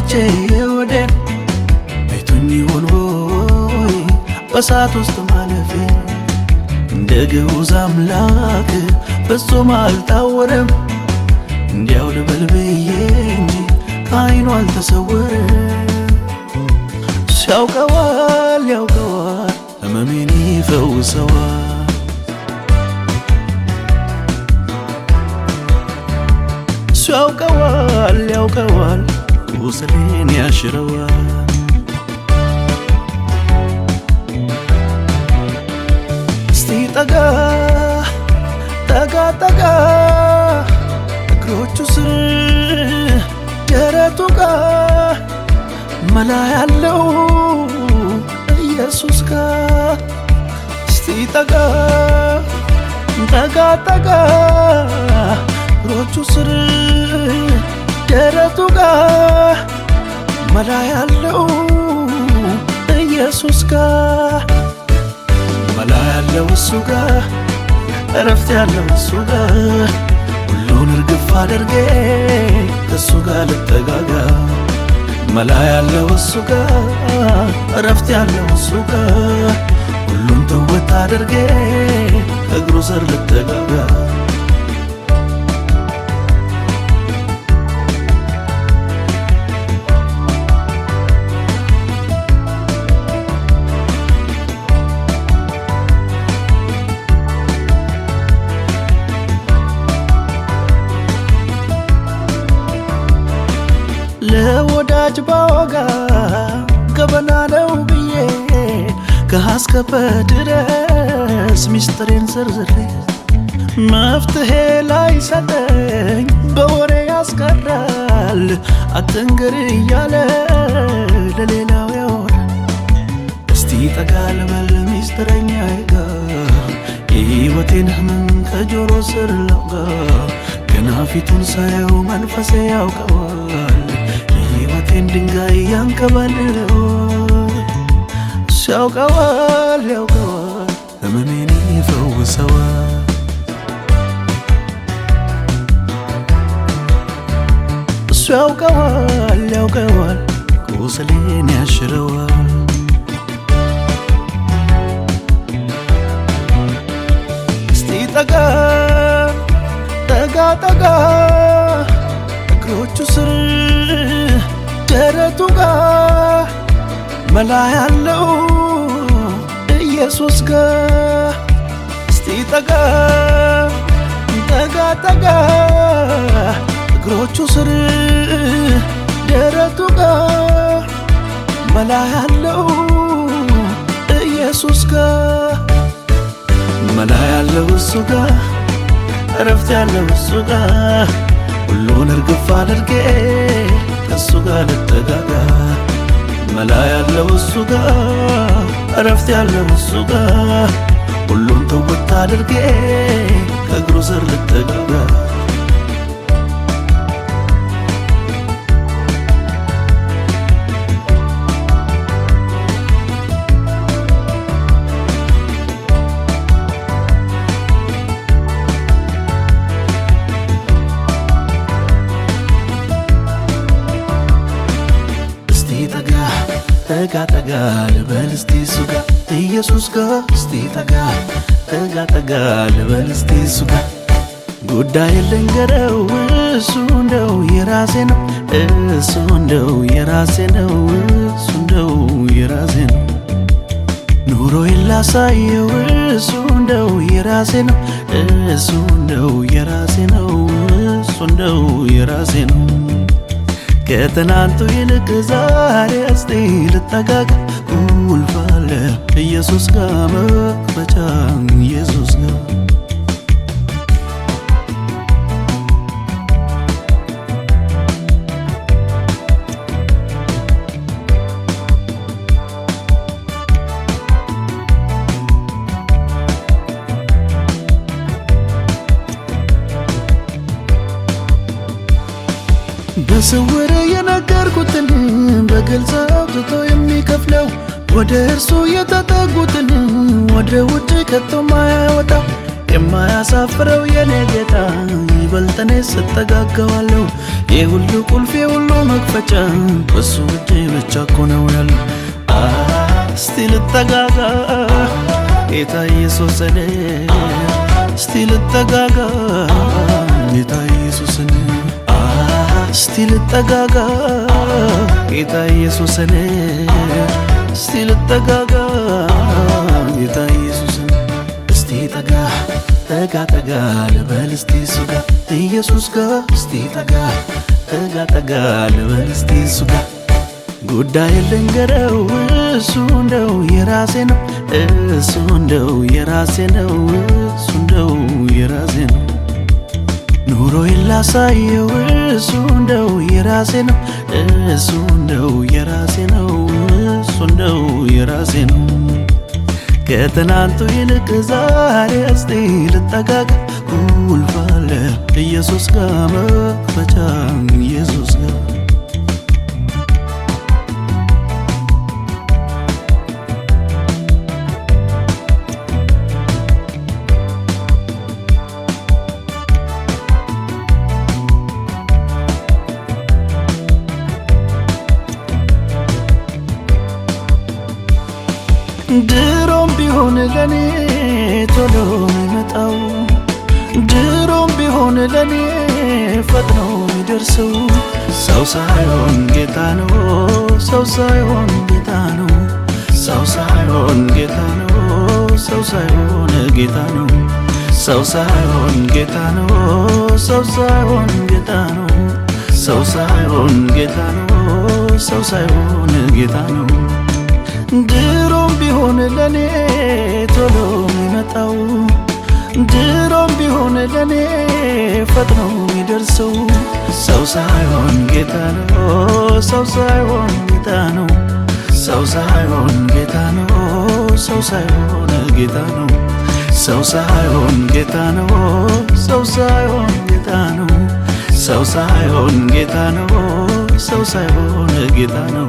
መቼ ወደን ቤቱኝ ይሆን ሆይ በሳት ውስጥ ማለፌ እንደ ግዑዝ አምላክ ፍጹም አልታወረም እንዲያው ልበል ብዬ እንጂ ከዓይኑ አልተሰወረም ሲያውቀዋል ያውቀዋል ሕመሜን ይፈውሰዋል ሲያውቀዋል ያውቀዋል ቁስሌን ያሽረዋል እስቲ ጠጋ ጠጋ ጠጋ እግሮቹ ስር ደረቱ ጋር መላ ያለው ኢየሱስ ጋር እስቲ ጠጋ ጠጋ ጠጋ እግሮቹ ስር ደረቱ ጋር መላ ያለው ኢየሱስ ጋር መላ ያለው እሱ ጋር እረፍት ያለው እሱ ጋር ሁሉን እርግፍ አድርጌ ከእሱ ጋር ልጠጋጋ መላ ያለው እሱ ጋር እረፍት ያለው እሱ ጋር ሁሉን ተወት አድርጌ እግሩ ስር ልጠጋጋ ለወዳጅ ባወጋ ገበና ነው ብዬ ከአስከፈ ድረስ ሚስጥሬን ዘርዝሬ መፍትሄ ላይ ሰጠኝ በወሬ ያስቀራል አትንገር እያለ ለሌላው ያወራል እስቲ ጠጋ ልበል ሚስጥረኛዬ ጋር የሕይወቴን ሕመም ከጆሮ ስር ላውጋ ገና ፊቱን ሳየው መንፈሴ ያውቀዋል የሕይወቴን ድንጋይ ያንከባልለው ሲያውቀዋል ያውቀዋል ሕመሜን ይፈውሰዋል እሱ ያውቀዋል ያውቀዋል ቁስሌን ያሽረዋል እስቲ ጠጋ ጠጋ ጠጋ እግሮቹ ስር ደረቱ ጋር መላ ያለው ኢየሱስ ጋር እስቲ ጠጋ ጠጋ ጠጋ እግሮቹ ስር ደረቱ ጋር መላ ያለው ኢየሱስ ጋር መላ ያለው እሱ ጋር እረፍት ያለው እሱ ጋር ሁሉን እርግፍ አድርጌ ከእሱ ጋር ልጠጋጋ መላ ያለው እሱ ጋር እረፍት ያለው እሱ ጋር ሁሉን ተወት አድርጌ ከእግሩ ስር ልጠጋጋ ጠጋ ጠጋ ልበል እስቲ እሱ ጋር ኢየሱስ ጋር እስቲ ጠጋ ጠጋ ጠጋ ልበል እስቲ እሱ ጋር ጉዳይ ልንገረው እሱ እንደው የራሴ ነው እሱ እንደው የራሴ ነው እሱ እንደው የራሴ ነው ኑሮዬን ላሳየው እሱ እንደው የራሴ ነው እሱ እንደው የራሴ ነው እሱ እንደው የራሴ ነው ከትናንቱ ይልቅ ዛሬ እስቲ ልጠጋጋ ቁልፍ አለ ኢየሱስ ጋር መክፈቻ ኢየሱስ ጋር በስውር የነገርኩትን በግልጽ አውጥቶ የሚከፍለው ወደ እርሱ የተጠጉትን ወደ ውጭ ከቶ ማያወጣው የማያሳፍረው የኔ ጌታ ይበልጥ እኔ ስጠጋጋዋለሁ። የሁሉ ቁልፍ የሁሉ መክፈቻ በሱ እጅ ብቻ እኮ ነው ያለው። እስቲ ልጠጋጋ ጌታ ኢየሱስን፣ እስቲ ልጠጋጋ ጌታ ኢየሱስን፣ እስቲ ልጠጋጋ ጌታ ኢየሱስን፣ እስቲ ልጠጋጋ ጌታ ኢየሱስን። እስቲ ጠጋ ጠጋ ጠጋ ልበል እስቲ እሱ ጋ ኢየሱስ ጋ እስቲ ጠጋ ጠጋ ጠጋ ልበል እስቲ እሱ ጋ ጉዳይ ልንገረው እሱ እንደው የራሴ ነው፣ እሱ እንደው የራሴ ነው፣ እሱ እንደው የራሴ ነው። ኑሮዬን ላሳየው እሱ እንደው የራሴ ነው፣ እሱ እንደው የራሴ ነው፣ እሱ እንደው የራሴ ነው። ከትናንቱ ይልቅ ዛሬ እስቲ ልጠጋጋ ቁልፍ አለ ኢየሱስ ጋ መክፈቻ ኢየሱስ ጋ ድሮም ቢሆን ለኔ ቶሎ የሚመጣው ድሮም ቢሆን ለኔ ፈጥኖ የሚደርሰው ሰው ሳይሆን ጌታ ነው፣ ሰው ሳይሆን ጌታ ነው፣ ሰው ሳይሆን ጌታ ነው፣ ሰው ሳይሆን ጌታ ነው፣ ሰው ሳይሆን ጌታ ነው፣ ሰው ሳይሆን ጌታ ነው፣ ሰው ሳይሆን ጌታ ነው፣ ሰው ሳይሆን ጌታ ነው። ድሮም ቢሆን ለኔ ቶሎ የሚመጣው ድሮም ቢሆን ለኔ ፈጥኖ የሚደርሰው ሰው ሳይሆን ጌታ ነው፣ ሰው ሳይሆን ጌታ ነው፣ ሰው ሳይሆን ጌታ ነው፣ ሰው ሳይሆን ጌታ ነው፣ ሰው ሳይሆን ጌታ ነው፣ ሰው ሳይሆን ጌታ ነው፣ ሰው ሳይሆን ጌታ ነው፣ ሰው ሳይሆን ጌታ ነው።